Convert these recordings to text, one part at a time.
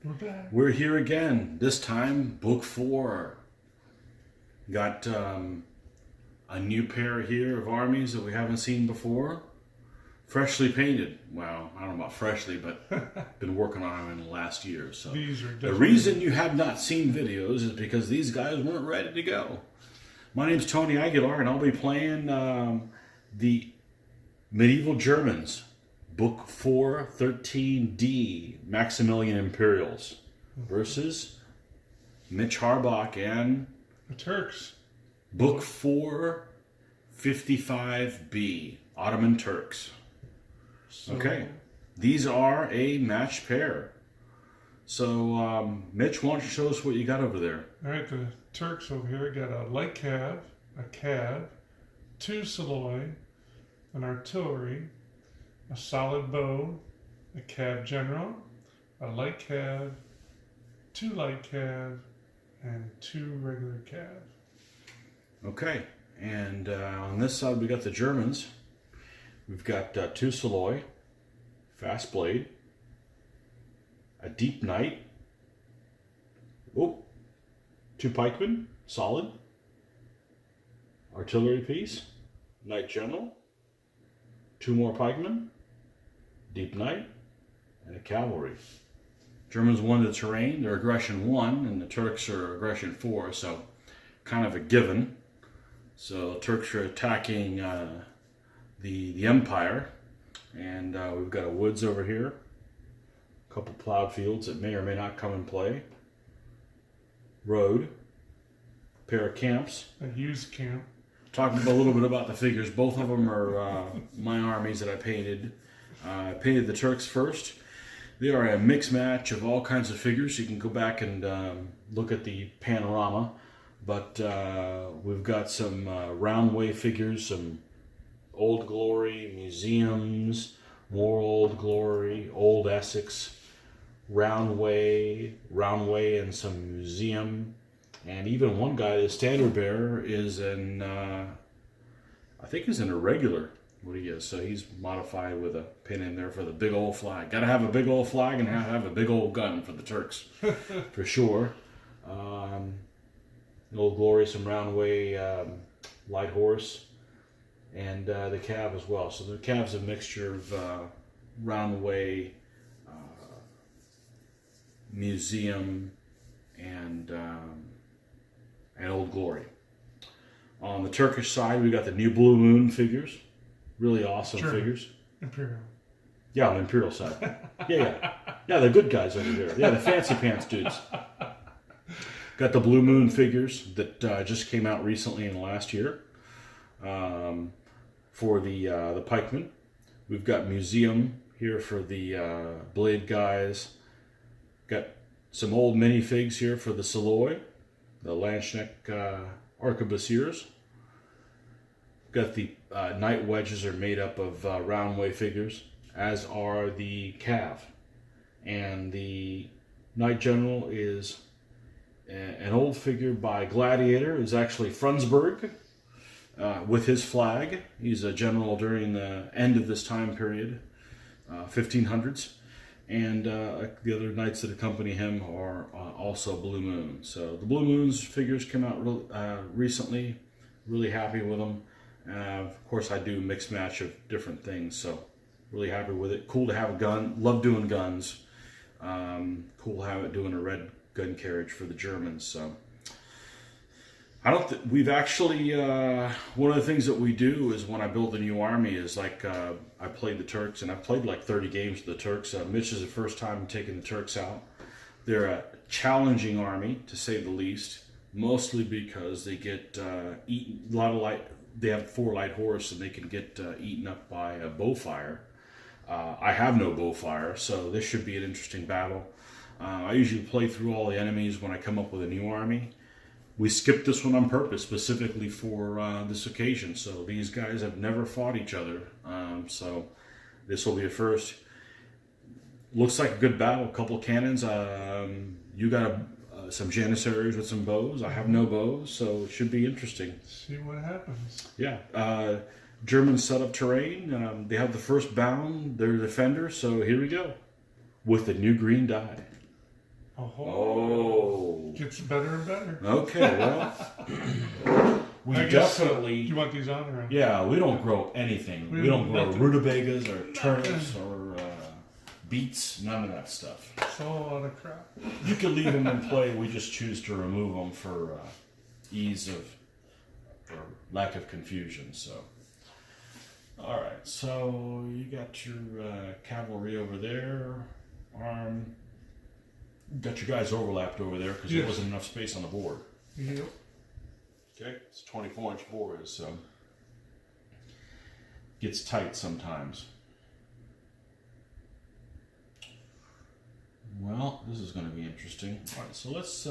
We're back. We're here again. This time, book 4. Got a new pair here of armies that we haven't seen before. Freshly painted. Well, I don't know about freshly, but been working on them in the last year. So These are the reason you have not seen videos is because these guys weren't ready to go. My name's Tony Aguilar, and I'll be playing the Medieval Germans. Book 4, 13D, Maximilian Imperials versus Mitch Harbach and the Turks. Book 4, 55B, Ottoman Turks. So, Okay, these are a matched pair. So, Mitch, why don't you show us what you got over there? All right, the Turks over here got a light cav, a cav, 2 Saloy, an artillery, a solid bow, a cav general, a light cav, 2 light cav, and 2 regular cav. Okay, and on this side we got the Germans. We've got 2 Saloy, fast blade, a deep knight, 2 pikemen, solid, artillery piece, knight general, 2 more pikemen, deep knight, and a cavalry. Germans won the terrain, they're aggression 1, and the Turks are aggression 4, so kind of a given. So the Turks are attacking the Empire, and we've got a woods over here, a couple plowed fields that may or may not come in play, road, pair of camps. A used camp. Talking a little bit about the figures. Both of them are my armies that I painted. I painted the Turks first. They are a mixed match of all kinds of figures. You can go back and look at the panorama. But we've got some Roundway figures, some Old Glory, museums, more Old Glory, Old Essex, Roundway and some museum. And even one guy, the standard bearer, is in, I think he's an irregular, what he is. So he's modified with a pin in there for the big old flag. Got to have a big old flag and have a big old gun for the Turks, for sure. Old Glory, some Roundway light horse, and the cav as well. So the cav's a mixture of Roundway, museum, and Old Glory. On the Turkish side, we got the new Blue Moon figures. Really awesome figures. Imperial. Yeah, on the Imperial side. Yeah, the good guys over there. Yeah, the fancy pants dudes. Got the Blue Moon figures that just came out recently in the last year for the pikemen. We've got museum here for the blade guys. Got some old minifigs here for the Saloy, the Lanchneck arquebusiers. Got the knight wedges are made up of Roundway figures, as are the cav. And the knight general is an old figure by Gladiator. Is actually Frundsberg with his flag. He's a general during the end of this time period, 1500s. And the other knights that accompany him are also Blue Moon. So the Blue Moon's figures came out recently. Really happy with them. Of course, I do mixed match of different things, so really happy with it. Cool to have a gun. Love doing guns. Cool to have it doing a red gun carriage for the Germans. So we've actually one of the things that we do is when I build a new army is like I played the Turks, and I've played like 30 games with the Turks. Mitch is the first time taking the Turks out. They're a challenging army, to say the least, mostly because they get eaten. A lot of light. They have 4 light horse, and they can get eaten up by a bow fire. I have no bow fire, so this should be an interesting battle. I usually play through all the enemies when I come up with a new army. We skipped this one on purpose, specifically for this occasion. So these guys have never fought each other. So this will be a first. Looks like a good battle. A couple cannons. You got some janissaries with some bows. I have no bows, so it should be interesting. See what happens. Yeah. Germans set up terrain. They have the first bound. They're defenders. So here we go with the new green die. Oh. Gets better and better. Okay, well, we I guess, definitely. you want these on or on? Yeah, we don't grow anything. We don't grow rutabagas or turnips or beets. None of that stuff. It's all a lot of crap. You can leave them in play. We just choose to remove them for ease of or lack of confusion. So, all right. So you got your cavalry over there. Got your guys overlapped over there because there wasn't enough space on the board. Yep. Okay, it's 24-inch boards, so gets tight sometimes. Well, this is going to be interesting. All right, so let's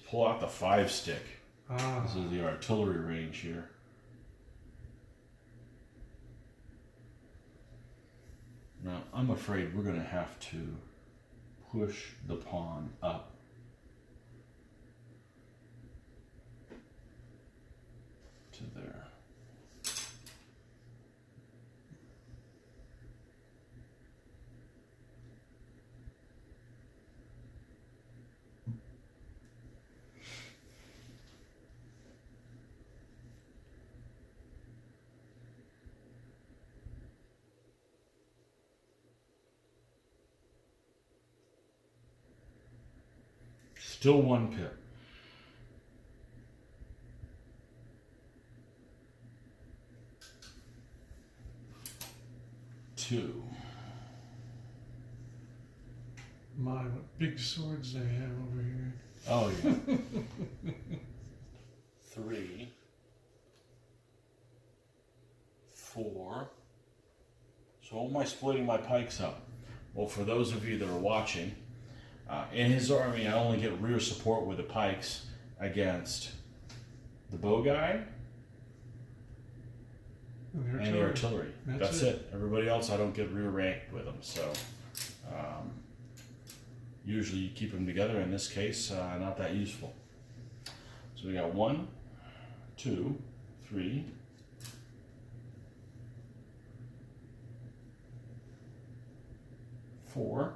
pull out the 5-stick. This is the artillery range here. Now, I'm afraid we're going to have to push the pawn up to there. Still 1 pip. Two. My, what big swords they have over here. Oh, yeah. 3. 4. So how am I splitting my pikes up? Well, for those of you that are watching, in his army, I only get rear support with the pikes against the bow guy and the artillery. That's it. Everybody else, I don't get rear ranked with them. So usually you keep them together. In this case, not that useful. So we got 1, 2, 3, 4.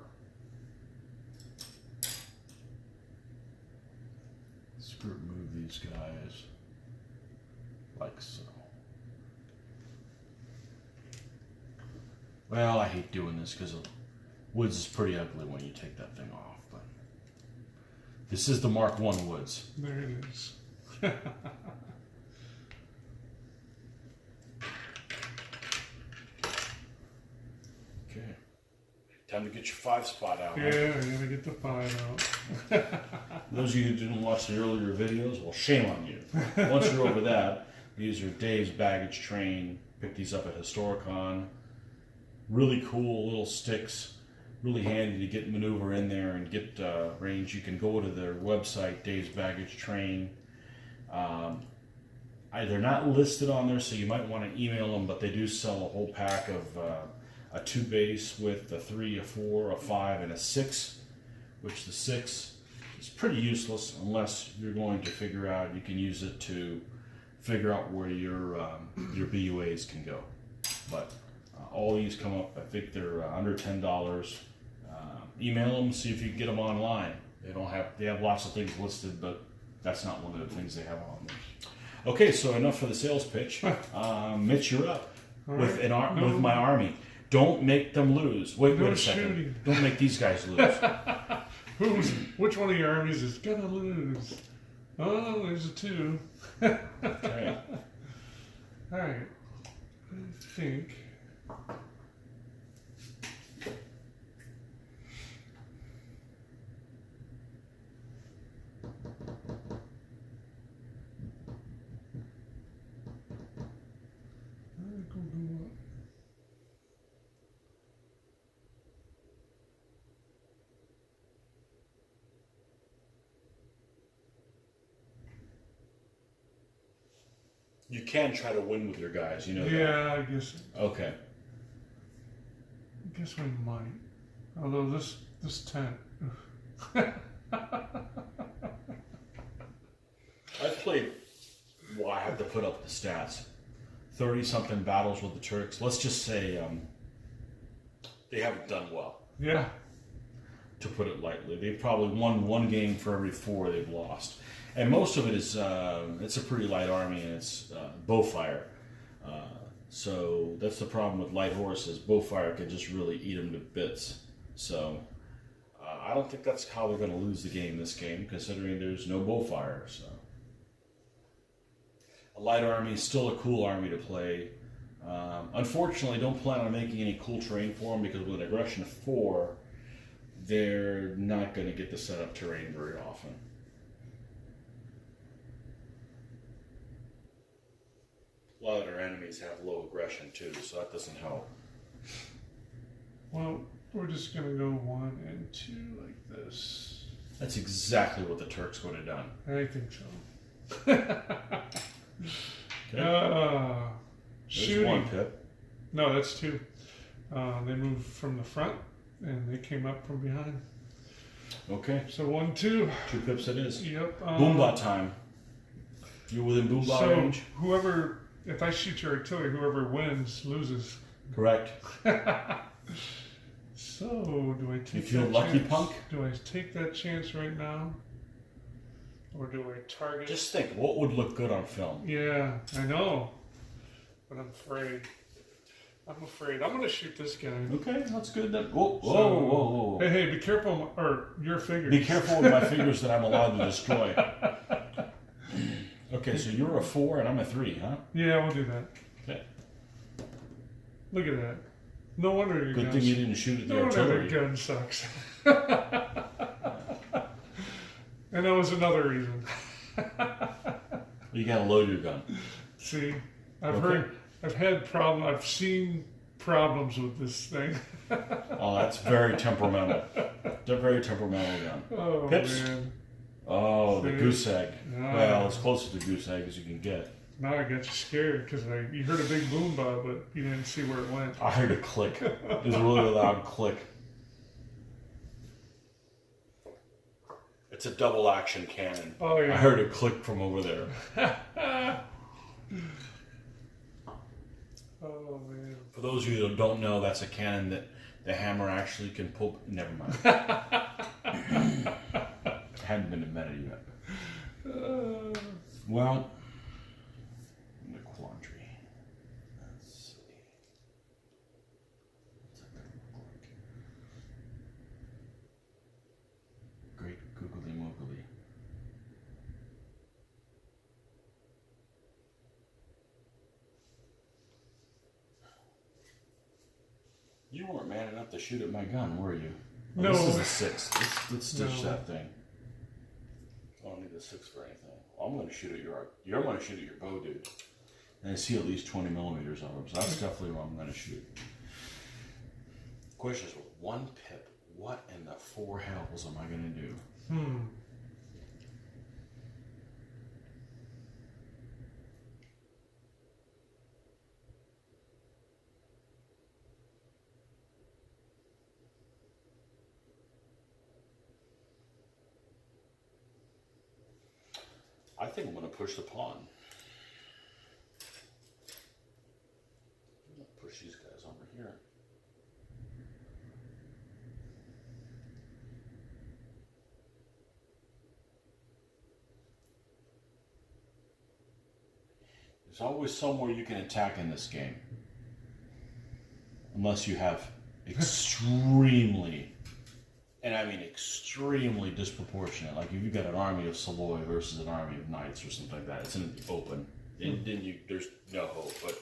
Let's move these guys like so. Well, I hate doing this because woods is pretty ugly when you take that thing off, but this is the Mark I woods. There it is. Okay. Time to get your 5 spot out. Yeah, I gotta get the 5 out. Those of you who didn't watch the earlier videos, well, shame on you. Once you're over that, these are Dave's baggage train. Pick these up at Historicon. Really cool little sticks. Really handy to get maneuver in there and get range. You can go to their website, Dave's Baggage Train. They're not listed on there, so you might want to email them, but they do sell a whole pack of a 2 base with a 3, a 4, a 5, and a 6, which the 6 is pretty useless unless you're going to figure out you can use it to figure out where your BUAs can go. But all these come up, I think they're under $10. Email them, see if you can get them online. They have lots of things listed, but that's not one of the things they have on there. Okay, so enough for the sales pitch. Mitch, you're up with my army. Don't make them lose. Wait a second. Shooting. Don't make these guys lose. Which one of your armies is gonna lose? Oh, there's a 2. Okay. All right. I think. You can try to win with your guys, you know. Yeah, I guess. Okay. I guess we might. Although this tent. I've played. Well, I have to put up the stats. 30-something battles with the Turks. Let's just say they haven't done well. Yeah. to put it lightly. They've probably won 1 game for every 4 they've lost. And most of it is, it's a pretty light army, and it's bow fire. So that's the problem with light horses. Bow fire can just really eat them to bits. So I don't think that's how they're going to lose the game this game, considering there's no bow fire. So a light army is still a cool army to play. Unfortunately, don't plan on making any cool terrain for them, because with an aggression 4, they're not going to get to set up terrain very often. A lot of their enemies have low aggression too, so that doesn't help. Well, we're just going to go 1 and 2 like this. That's exactly what the Turks would have done. I think so. Okay. Shooting. 1 pip. No, that's 2. They moved from the front, and they came up from behind. Okay. So 1, 2. 2 pips it is. Yep. Boombah time. You're within boombah range? Whoever, if I shoot your artillery, whoever wins loses. Correct. So, do I take you feel that lucky, chance? punk? Do I take that chance right now? Or do I target? Just think, what would look good on film? Yeah, I know. But I'm afraid. I'm going to shoot this guy. Okay, that's good. Whoa. Hey, be careful, or your figures. Be careful with my figures that I'm allowed to destroy. Okay, so you're a 4 and I'm a 3, huh? Yeah, we'll do that. Okay. Look at that. No wonder your Good thing you didn't shoot at the No wonder artillery. your gun sucks. And that was another reason. You gotta load your gun. See, I've seen problems with this thing. Oh, that's very temperamental. It's a very temperamental gun. Oh, Pips? man. Oh, See? the goose egg. Ah. Well, as close to the goose egg as you can get. Now I got you scared because you heard a big boom bob, but you didn't see where it went. I heard a click. It was a really loud click. It's a double action cannon. Oh, yeah. I heard a click from over there. Oh, man. For those of you that don't know, that's a cannon that the hammer actually can pull. Never mind. Hadn't been invented yet. Well, the quandary. Let's see. What's that gonna look like? Great googly moogly. You weren't man enough to shoot at my gun, were you? Oh, No. This is a 6. Let's stitch No. that thing. I don't need the 6 for anything. Well, I'm going to shoot at you're going to shoot at your bow, dude. And I see at least 20 millimeters of them, so that's definitely where I'm going to shoot. Question is, with 1 pip, what in the 4 hells am I going to do? I think I'm going to push the pawn. I'm going to push these guys over here. There's always somewhere you can attack in this game. Unless you have extremely, and I mean extremely disproportionate. Like if you've got an army of Savoy versus an army of knights or something like that, it's in the open. Then there's no hope. But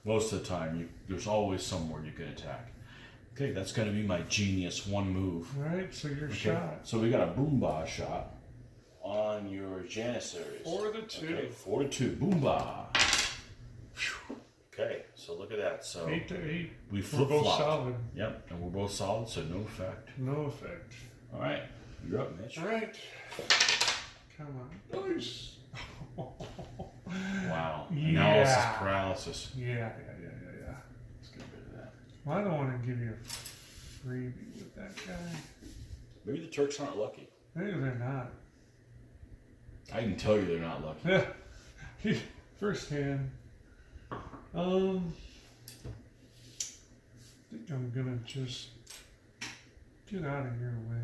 most of the time, there's always somewhere you can attack. Okay, that's going to be my genius 1 move. All right, so you're shot. So we got a boombah shot on your Janissaries. 4 to 2. Okay, 4 to 2. Boombah. Okay, so look at that. So 8 to 8. we We're flip both flop. solid. Yep, and we're both solid, so no effect. No effect. All right, you're up, Mitch. All right. Come on. Nice. Wow. Yeah. Analysis paralysis. Yeah. Let's get rid of that. Well, I don't want to give you a freebie with that guy. Maybe the Turks aren't lucky. Maybe they're not. I can tell you they're not lucky. Yeah. First hand. I think I'm gonna just Get out of your way.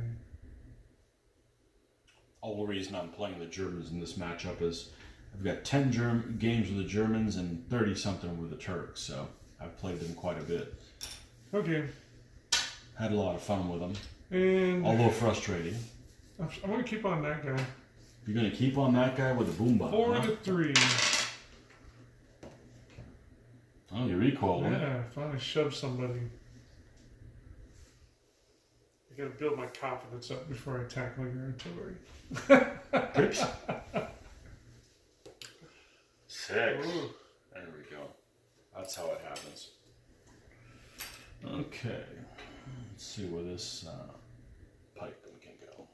All the reason I'm playing the Germans in this matchup is I've got 10 games with the Germans and 30 something with the Turks, so I've played them quite a bit. Okay. Had a lot of fun with them, And although frustrating. I'm going to keep on that guy. You're going to keep on that guy with the boom button, 4-3. Oh, you recoiled him. Yeah, finally shoved somebody. I got to build my confidence up before I tackle your artillery. Turks. 6. Ooh. There we go. That's how it happens. Okay. Let's see where this pikeman can go.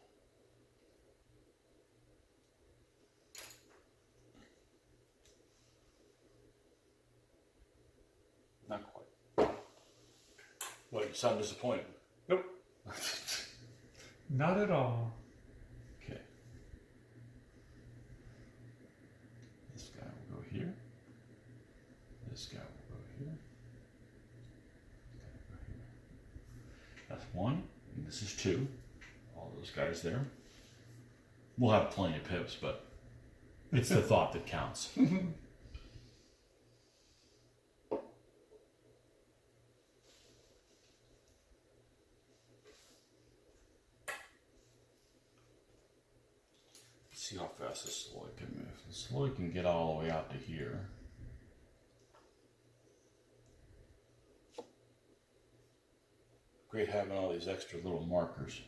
Not quite. Well, you sound disappointed. Nope. Not at all. Okay. This guy will go here. This guy will go here. This guy will go here. That's 1. And this is 2. All those guys there. We'll have plenty of pips, but it's the thought that counts. See how fast this Sloy can move. The Sloy can get all the way out to here. Great having all these extra little markers.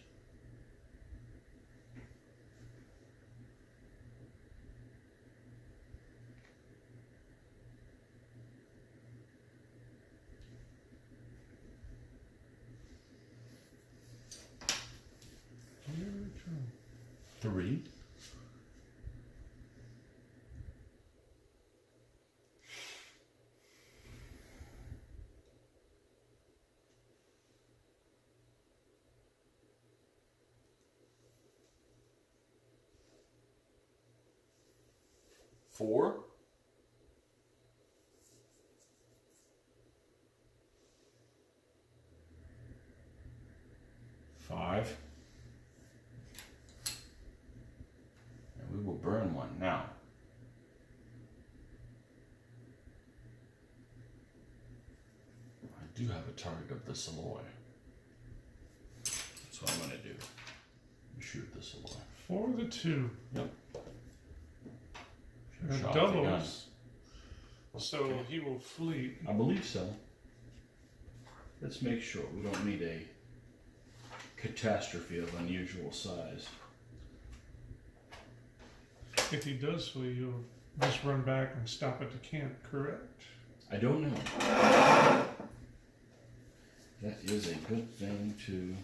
Here we go. 3. Four. 5. And we will burn one now. I do have a target of the Saloy. That's what I'm going to do. Shoot the Saloy. 4-2. Yep. That Shot the gun. doubles. So he will flee. I believe so. Let's make sure we don't need a catastrophe of unusual size. If he does flee, you'll just run back and stop at the camp, correct? I don't know. That is a good thing to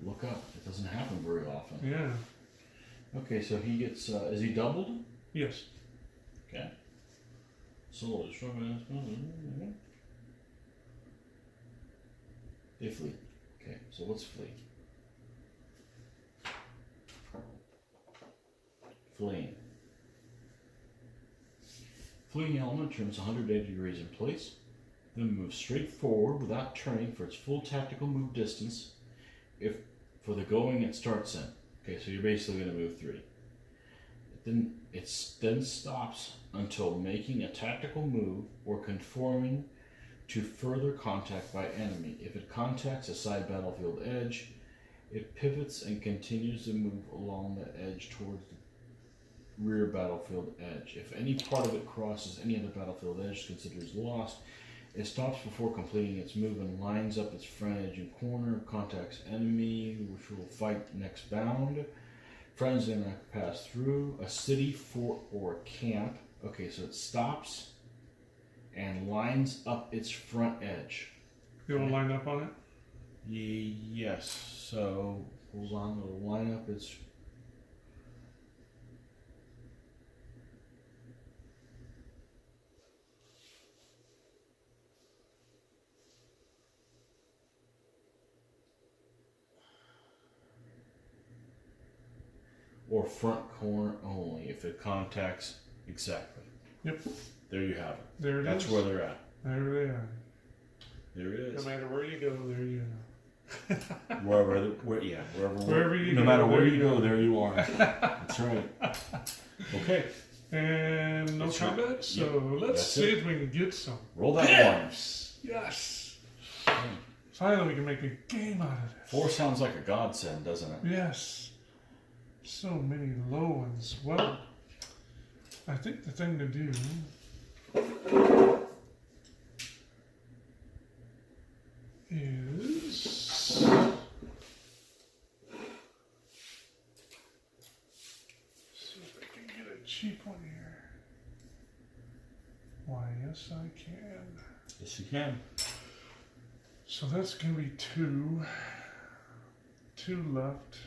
look up. It doesn't happen very often. Yeah. Okay, so he gets, is he doubled? Yes. Okay. So it's from they flee. Okay, so let's flee. Fleeing. Fleeing element turns 180 degrees in place, then moves straight forward without turning for its full tactical move distance if for the going it starts in. Okay, so you're basically going to move 3. It then stops until making a tactical move or conforming to further contact by enemy. If it contacts a side battlefield edge, it pivots and continues to move along the edge towards the rear battlefield edge. If any part of it crosses any other battlefield edge considered as lost, it stops before completing its move and lines up its front edge and corner, contacts enemy, which will fight next bound. Friends then pass through a city, fort, or camp. Okay, so it stops and lines up its front edge. You will line up on it? Yes, so hold on, it'll line up its. Or front corner only if it contacts exactly. Yep. There you have it. There it That's is. where they're at. There they are. There it is. No matter where you go, there you Wherever you no go, matter there where you you go, go. there you are. That's right. Okay, And no That's right. combat, so Yep. let's That's see it. if we can get some. roll that one. Yes! Finally, we can make a game out of this. 4 sounds like a godsend, doesn't it? Yes. So many low ones. Well, I think the thing to do is see if I can get a cheap one here. Why, yes, I can. Yes, you can. So that's going to be two. Two left.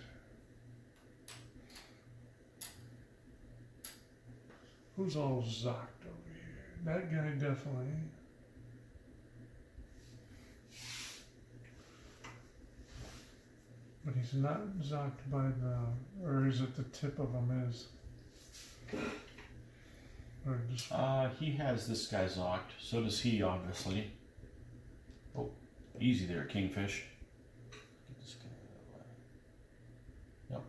Who's all zocked over here? That guy definitely. But he's not zocked by the, or is it the tip of him is? Or just, He has this guy zocked. So does he, obviously. Oh, easy there, Kingfish. Get this guy out of the way. Yep.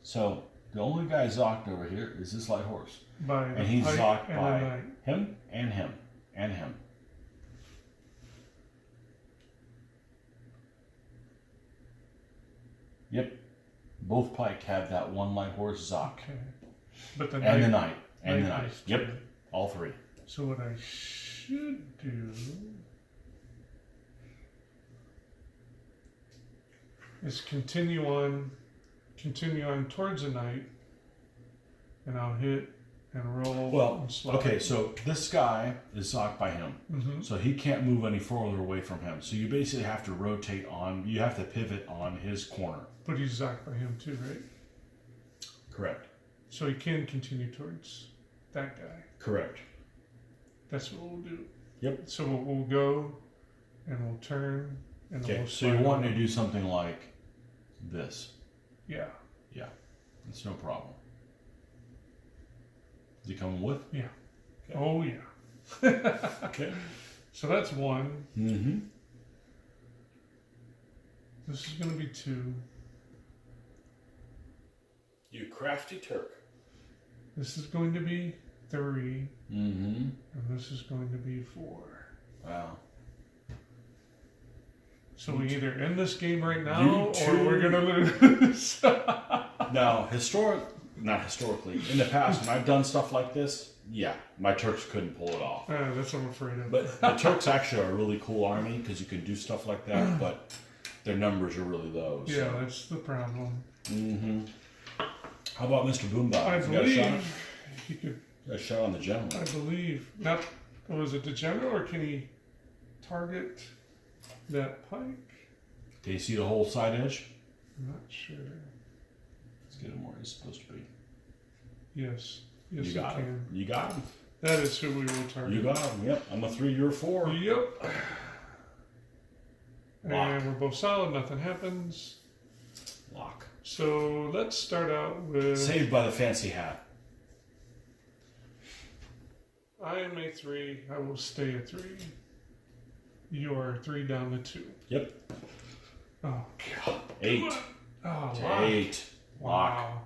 So the only guy zocked over here is this light horse, by the and he's pike zocked and by the knight. him and him and him. Yep. Both pike have that one light horse zock. Okay. But the And the knight. knight. And the knight knight. is Yep. two. All 3. So what I should do is continue on towards the knight, and I'll hit and roll. Well, and slide. okay, so this guy is zocked by him. Mm-hmm. So he can't move any further away from him. So you basically have to rotate on, you have to pivot on his corner. But he's zocked by him too, right? Correct. So he can continue towards that guy. Correct. That's what we'll do. Yep. So we'll go, and we'll turn, and then Okay, we'll so you slide want on. to do something like this. Yeah. Yeah, it's no problem. Is he coming with? Yeah. Okay. Oh yeah. Okay. So that's one. Mm-hmm. This is going to be 2. You crafty Turk. This is going to be 3. Mm-hmm. And this is going to be 4. Wow. So we either end this game right now, You or two- we're going to lose. Now, not historically, in the past, when I've done stuff like this, yeah, my Turks couldn't pull it off. That's what I'm afraid of. But the Turks actually are a really cool army because you can do stuff like that, but their numbers are really low. So. Yeah, that's the problem. Mm-hmm. How about Mr. Boombot? I You got a shot? believe he could. Got a shot on the general. I believe not. Was it the general, or can he target that pike? Do you see the whole side edge? I'm not sure. Let's get him where he's supposed to be. Yes. Yes, You got can. him. You got him. That is who we will target. You got him. Yep. I'm a 3, you're a 4. Yep. Lock. And we're both solid. Nothing happens. Lock. So let's start out with. Saved by the fancy hat. I am a 3. I will stay a 3. You are 3 down to 2. Yep. Oh God. 8 Oh to wow. 8. Lock. Wow.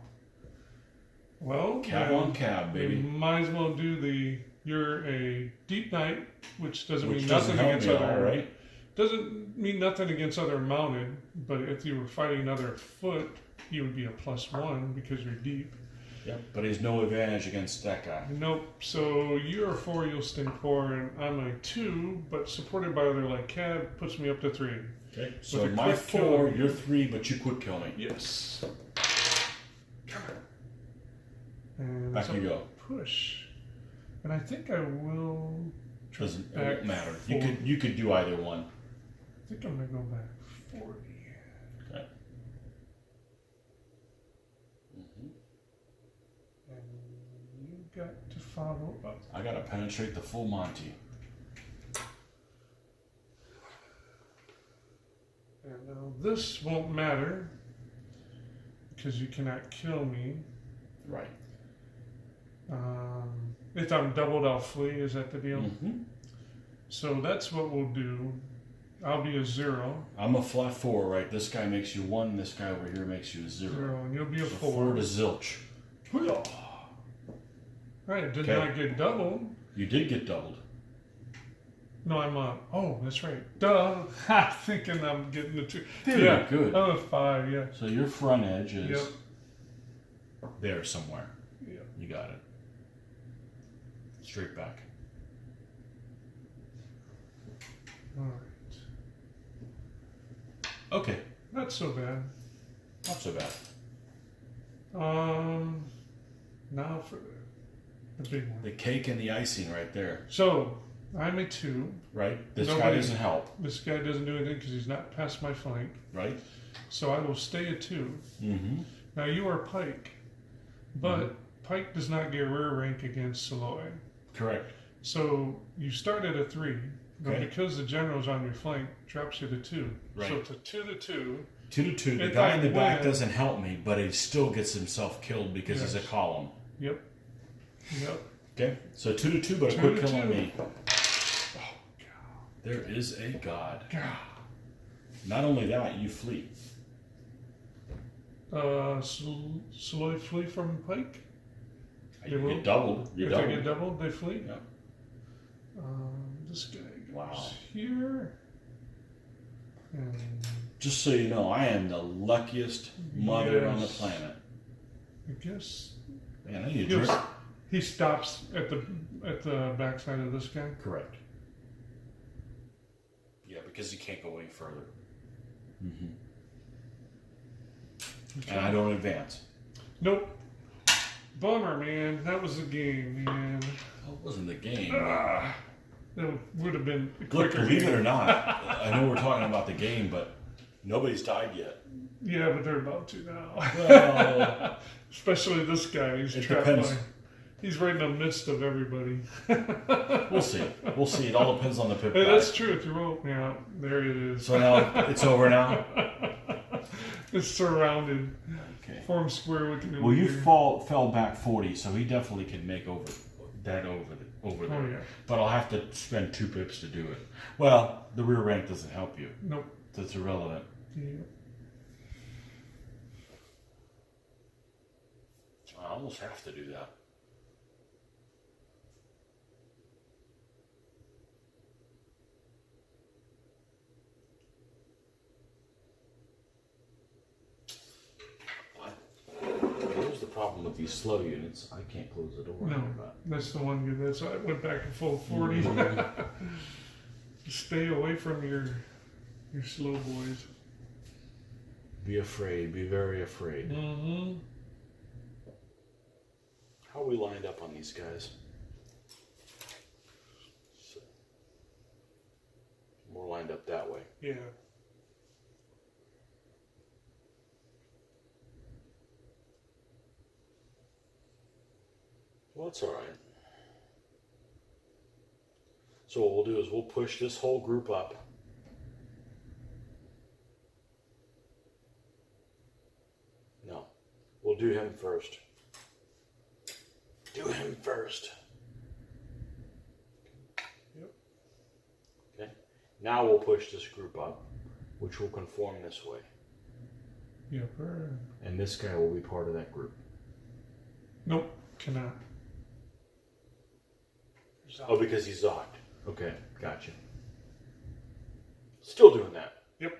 Well, Cab then on cab, we baby. might as well do the. You're a deep knight, which doesn't Which mean doesn't nothing help against me, other. all right? Doesn't mean nothing against other mounted, but if you were fighting another foot, he would be a +1 because you're deep. Yep. But he's no advantage against that guy. Nope. So you're a 4, you'll stay 4, and I'm a 2, but supported by other like cab puts me up to 3. Okay. So a my quick 4, kill. you're 3, but you quick kill me. Yes. And Back so you go. push. And I think I will. Doesn't back it matter. 40. You could do either one. I think I'm gonna go back 40. Okay. And you got to follow up. I gotta penetrate the full Monty. And now this won't matter because you cannot kill me. Right. If I'm doubled, I'll flee. Is that the deal? Mm-hmm. So that's what we'll do. I'll be a 0. I'm a flat 4, right? This guy makes you 1. This guy over here makes you a 0. 0, and you'll be a So 4. 4 to zilch. Right, did not get doubled. You did get doubled. No, I'm a. Oh, that's right. Duh. I'm thinking I'm getting the 2. Very good. I'm a 5. Yeah. So your front edge is Yep. there somewhere. Yep. You got it. Straight back. All right. Okay. Not so bad. Not so bad. Now for the big one. The cake and the icing right there. So I'm a 2. Right? This guy Nobody- doesn't help. This guy doesn't do anything because he's not past my flank. Right? So I will stay a 2. Mm-hmm. Now you are Pike, but Pike does not get rear rank against Saloy. Correct. So you start at a 3, but Okay. because the general's on your flank, drops you to 2. Right. So it's a 2 to 2. 2 to 2. The If guy I in the back win- doesn't help me, but he still gets himself killed because he's a Yes. column. Yep. Yep. Okay? So 2 to 2, but a 2 quick to kill on 2. me. Oh, There is a god. God. Not only that, you flee. Saloy flee from Pike? You will? get doubled. You If doubled. they get doubled, they flee? Yeah. This guy goes Wow. here. And Just so you know, I am the luckiest mother on the Yes. planet. I guess Man, I need a he'll- drink. he stops at the backside of this guy. Correct. Yeah, because you can't go any further. Mm-hmm. And I don't advance. Nope. Bummer, man. That was the game, man. That wasn't the game. That would have been a Look, quicker believe game. it or not, I know we're talking about the game, but nobody's died yet. Yeah, but they're about to now. Well, Especially this guy. He's it trapped depends. by. He's right in the midst of everybody. We'll see. We'll see. It all depends on the pip Hey, guy. that's true. If you rope, yeah, there it is. So now it's over now. It's surrounded. Okay. Form square with the. Well, you fell back 40, so he definitely can make over there. Oh, yeah. But I'll have to spend 2 pips to do it. Well, the rear rank doesn't help you. Nope. That's irrelevant. Yeah. I almost have to do that. Here's the problem with these slow units. I can't close the door. No, that's the one. That's why I went back to full 40. Stay away from your slow boys. Be afraid. Be very afraid. Mm-hmm. How are we lined up on these guys? So, we're lined up that way. Yeah. Well, that's all right. So what we'll do is we'll push this whole group up. No, we'll do him first. Do him first. Yep. Okay. Now we'll push this group up, which will conform this way. Yep. And this guy will be part of that group. Nope. Cannot. Oh, because he's zocked. Okay, gotcha. Still doing that. Yep.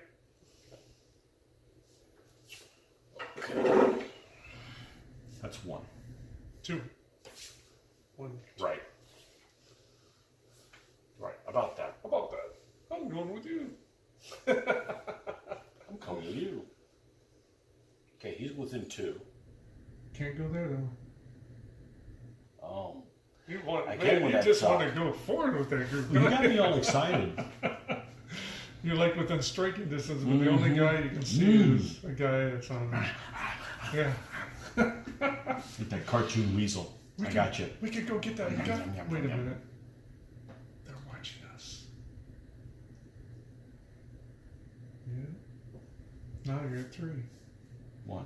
Okay. That's 1. 2. 1. Right. Right, about that. How about that? I'm going with you. I'm coming with you. Okay, he's within 2. Can't go there though. Oh. You want? I Man, can't with you that just sock. want to go forward with that group. You got me all excited. You're like within striking distance, but the only guy you can see is a guy that's on. Yeah. Get that cartoon weasel. I got you. We could go get that. You got, Yum, yum, wait a yum. minute. They're watching us. Yeah. Now you're at 3. 1.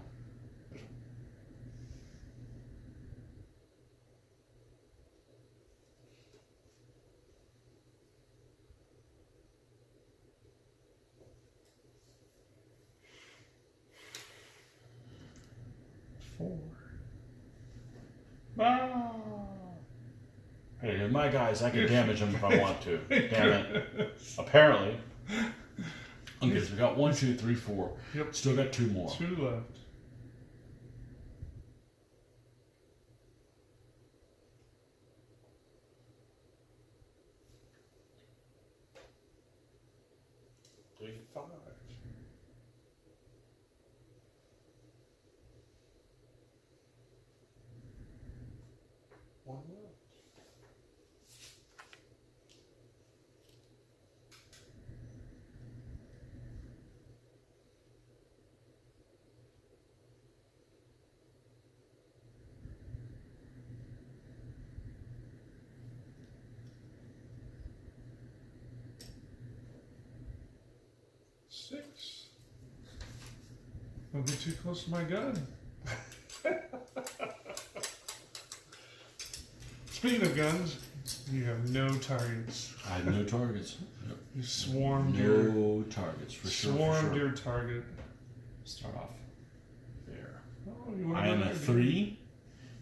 4. Ah. Hey, my guys, I can damage them if I want to. Damn it. Apparently. Okay, so we got 1, 2, 3, 4. Yep. Still got 2 more. 2 left. Five. 1 left. Six. Don't get too close to my gun. Speaking of guns, you have no targets. I have no targets. Yep. You swarmed No targets, for sure. Swarmed your target. Start off there. Oh, you I am a 3.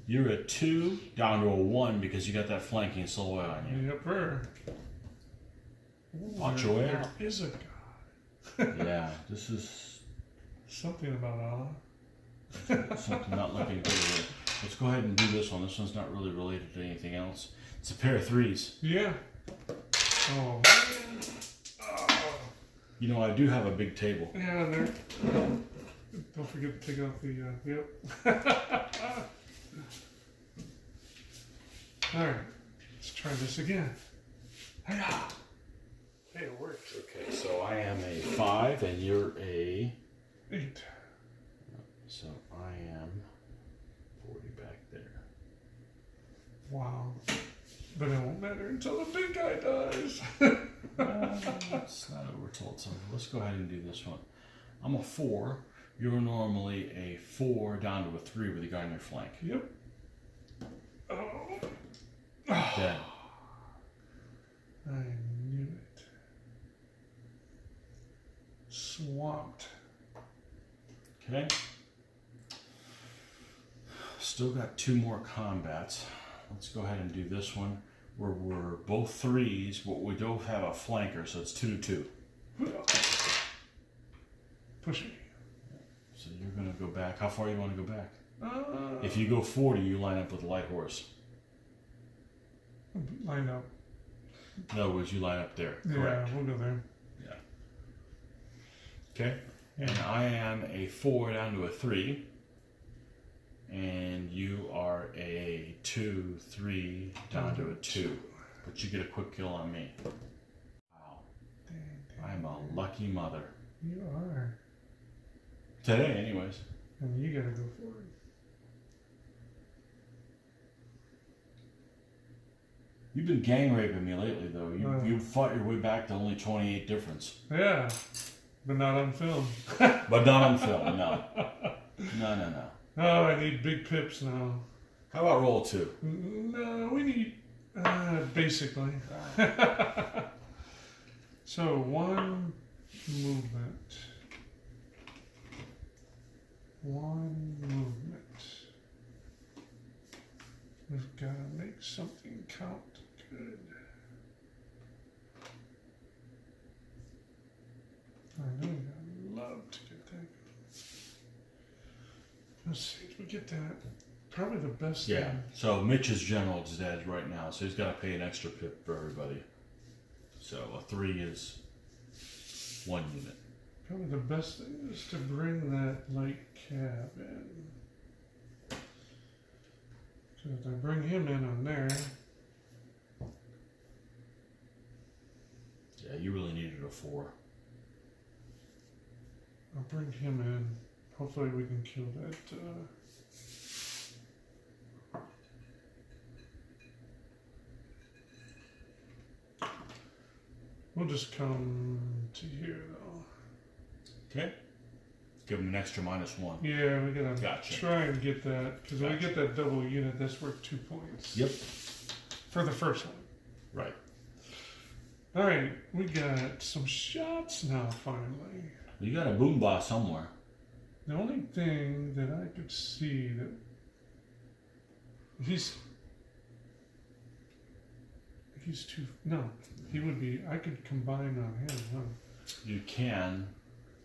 You're a 2, down to a 1 because you got that flanking silhouette on you. Yep, her. Watch your way There out. is a god. Yeah, this is Something about Allah. something not looking good here. Let's go ahead and do this one. This one's not really related to anything else. It's a pair of 3s. Yeah. Oh. You know, I do have a big table. Yeah, there. Don't forget to take out the, yep. Alright, let's try this again. Hey, it worked. Okay, so I am a 5 and you're a 8. So I am 40 back there. Wow. But it won't matter until the big guy dies. It's not overtold. So let's go ahead and do this one. I'm a 4. You're normally a 4 down to a 3 with a guy on your flank. Yep. Oh. Dead. I knew it. Swamped. Okay. Still got 2 more combats. Let's go ahead and do this one where we're both 3s, but we don't have a flanker, so it's 2 to 2. Push me. So you're going to go back. How far you want to go back? If you go 40, you line up with a light horse. Line up. In other words, you line up there. Yeah, Correct. we'll go there. Yeah. Okay. And I am a 4 down to a 3. And you are a 2, 3 down to a 2. But you get a quick kill on me. Wow. I'm a lucky mother. You are. Today, anyways. And you gotta go forward. You've been gang raping me lately, though. You fought your way back to only 28 difference. Yeah, but not on film. But not on film, no. No. Oh, I need big pips now. How about roll 2? No, we need, basically. So, 1 movement. 1 movement. We've got to make something count good. I know you'd love to get that. Let's see, did we get that? Probably the best Yeah. thing. So Mitch's general is dead right now, so he's got to pay an extra pip for everybody. So a 3 is 1 unit. Probably the best thing is to bring that light cab in. So if I bring him in on there, Yeah, you really needed a 4. I'll bring him in. Hopefully we can kill that. We'll just come to here though. Okay. Give him an extra -1. Yeah, we gotta Gotcha. try and get that, because when we Gotcha. get that double unit, that's worth 2 points. Yep. For the first one. Right. Alright, we got some shots now finally. You got a boom boss somewhere. The only thing that I could see that he's too. No, he would be. I could combine on him. Huh? You can.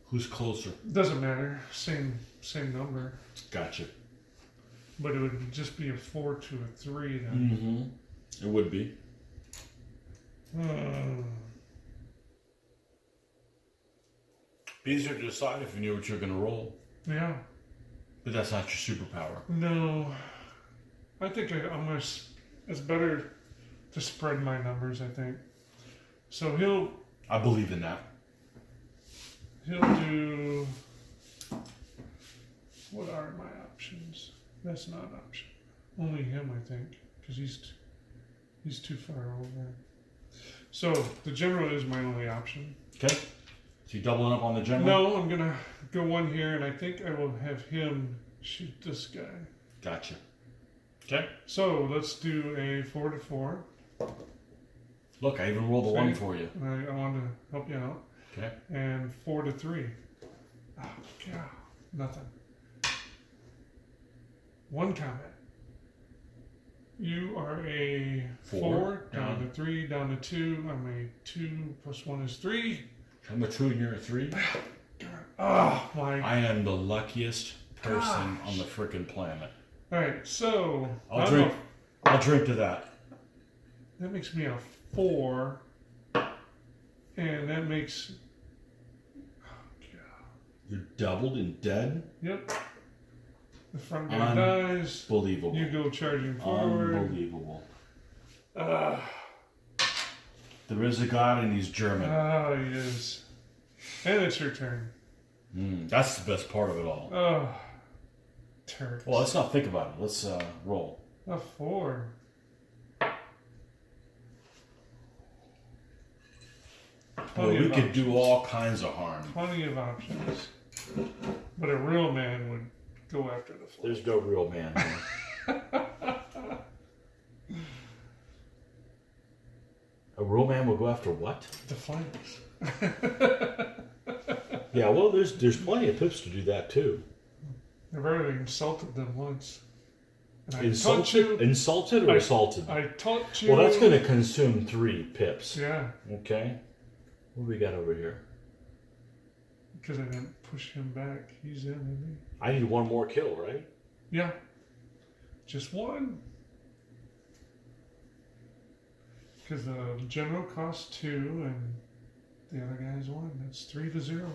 Who's closer? Doesn't matter. Same number. Gotcha. But it would just be a 4 to a 3 then. It would be. Be easier to decide if you knew what you're going to roll. Yeah. But that's not your superpower. No. I think it's better to spread my numbers, I think. So I believe in that. He'll do... What are my options? That's not an option. Only him, I think, because he's too far over. So the general is my only option. Okay. So you doubling up on the general? No, I'm gonna go one here, and I think I will have him shoot this guy. Gotcha. Okay. So let's do a 4 to 4. Look, I even rolled a 1 for you. I want to help you out. Okay. And 4 to 3. Oh, God. Nothing. 1 combat. You are a 4 down to 3, down to 2. I'm a 2 plus 1 is 3. I'm a 2 and you're a 3. Oh, my. I am the luckiest person on the frickin' planet. All right, so I'll drink to that. That makes me a 4, and that makes. Oh, God. You're doubled and dead. Yep. The front guy dies. Unbelievable. You go charging forward. Unbelievable. There is a God and he's German. Oh, he is. And it's your turn. That's the best part of it all. Oh, Turks. Well, let's not think about it. Let's roll. A 4. Well, we could do all kinds of harm. Plenty of options. But a real man would go after the flank. There's no real man here. A real man will go after what? The flanks. Yeah, well, there's plenty of pips to do that too. I've already insulted them once. And Insulted or assaulted? I taught you. Well, that's going to consume 3 pips. Yeah. Okay. What do we got over here? Because I didn't push him back. He's in, isn't he? I need 1 more kill, right? Yeah. Just 1. Because the general costs 2 and the other guy's 1. That's 3 to 0.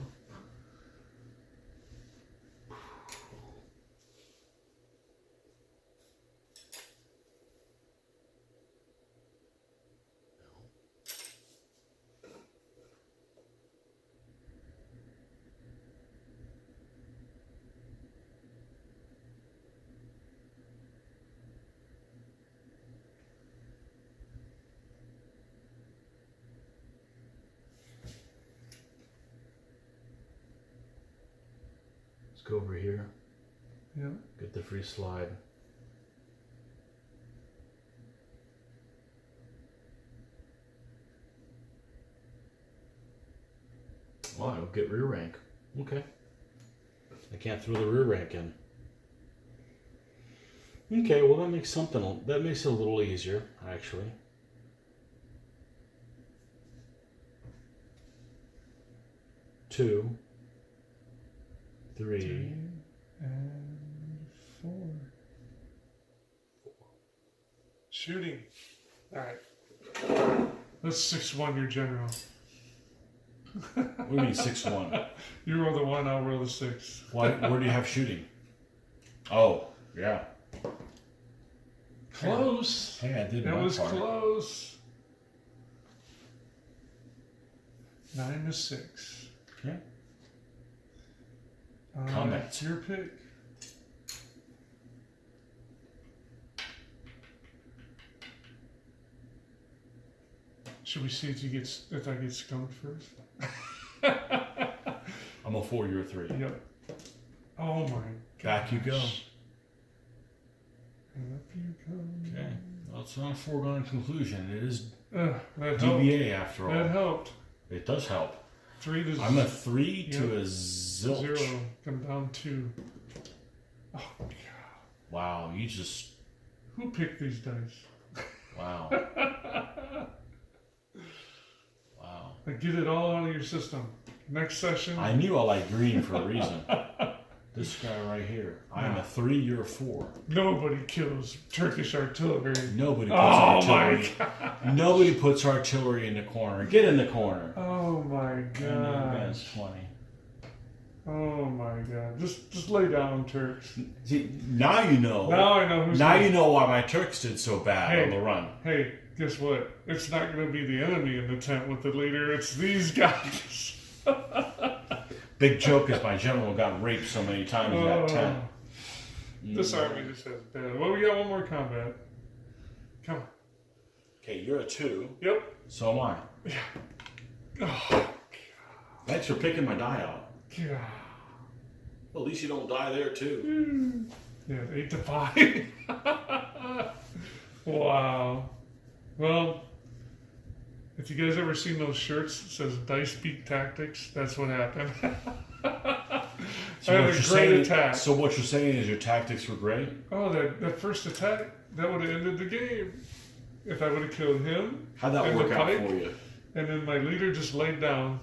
Go over here. Yeah. Get the free slide. Oh, I'll get rear rank. Okay. I can't throw the rear rank in. Okay, well that makes it a little easier, actually. Two. 3 and 4. Shooting. All right. That's 6-1 your general. What do you mean 6-1? You roll the 1, I'll roll the 6. Why? Where do you have shooting? Oh, yeah. Close. Hey, I did that my was part. Close. 9 to 6. Okay. It's your pick. Should we see if I get skunked first? I'm a 4, you're a 3. Yep. Oh my god. Back you go. And up you come. Okay. Well, it's not a foregone conclusion. It is that DBA helped. after all. That helped. It does help. 3 to I'm a 3 to Yep. a zilch. 0. Come down 2. Oh, God. Wow, you just... Who picked these dice? Wow. Wow. Get it all out of your system. Next session. I knew I liked green for a reason. This guy right here. I am a 3, you're a 4. Nobody kills Turkish artillery. Nobody puts Oh artillery. my God. Nobody puts artillery in the corner. Get in the corner. Oh my And God. advance 20. Oh my God. Just lay down, Turks. See, now you know. Now I know who's Now gonna- you know why my Turks did so bad on the run. Hey, guess what? It's not going to be the enemy in the tent with the leader. It's these guys. Big joke is my general got raped so many times in that tent. This army just has bad. Well, we got one more combat. Come on. Okay, you're a 2. Yep. So am I. Yeah. Oh, Thanks for picking my die out. God. Well, at least you don't die there too. Yeah, 8 to 5. Wow. Well, if you guys ever seen those shirts that says Dice Beat Tactics, that's what happened. I had a great attack. So what you're saying is your tactics were great? Oh, that first attack, that would have ended the game. If I would have killed him. How'd that and work the out pike, for you? And then my leader just laid down.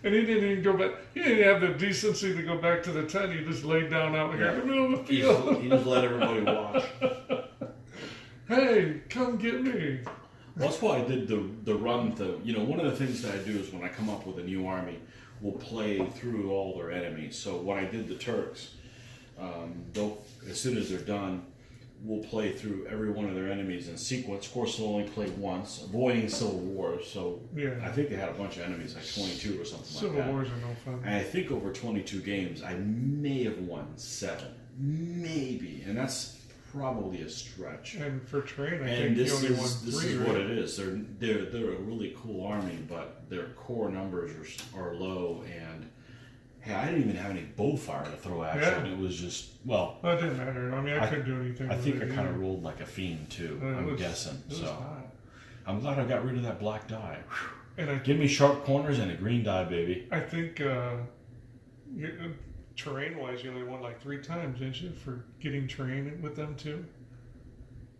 And he didn't even go back. He didn't have the decency to go back to the tent. He just laid down out here in the middle of the field. He just let everybody watch. Hey, come get me. Well, that's why I did the run. One of the things that I do is when I come up with a new army, we'll play through all their enemies. So when I did the Turks, as soon as they're done, we'll play through every one of their enemies in sequence. Of course, they'll only play once, avoiding civil wars. So Yeah. I think they had a bunch of enemies, like 22 or something Civil like that. wars are no fun. And I think over 22 games, I may have won 7, maybe, and that's probably a stretch. And for terrain, I And think you only won this 3, is right? what it is. They're a really cool army, but their core numbers are low. And hey, I didn't even have any bow fire to throw at you. Yeah. And it was just well. Well, it didn't matter. I mean, I couldn't do anything. I with think it I kind either. of rolled like a fiend too. It I'm was- guessing. It was So hot. I'm glad I got rid of that black die. Whew. And Give me sharp corners and a green die, baby. I think terrain-wise, you only won like 3 times, didn't you, for getting terrain with them too?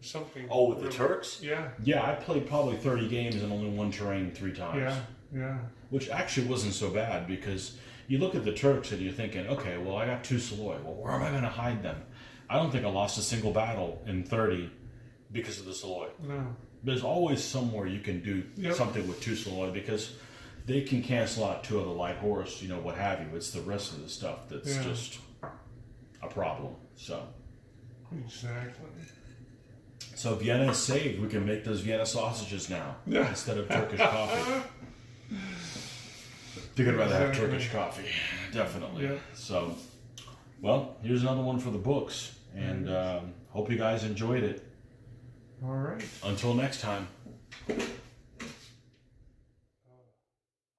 Something. Oh, with the really- Turks? Yeah. Yeah, I played probably 30 games and only won terrain 3 times. Yeah. Yeah. Which actually wasn't so bad because you look at the Turks and you're thinking, okay, well, I got 2 Saloy. Well, where am I going to hide them? I don't think I lost a single battle in 30 because of the Saloy. No. There's always somewhere you can do Yep. something with 2 Saloy because they can cancel out 2 other light horse, what have you. It's the rest of the stuff that's Yeah. just a problem. So Vienna is saved. We can make those Vienna sausages now instead of Turkish coffee. I think I'd rather have Turkish coffee, definitely. Yeah. So, well, here's another one for the books, and hope you guys enjoyed it. All right. Until next time.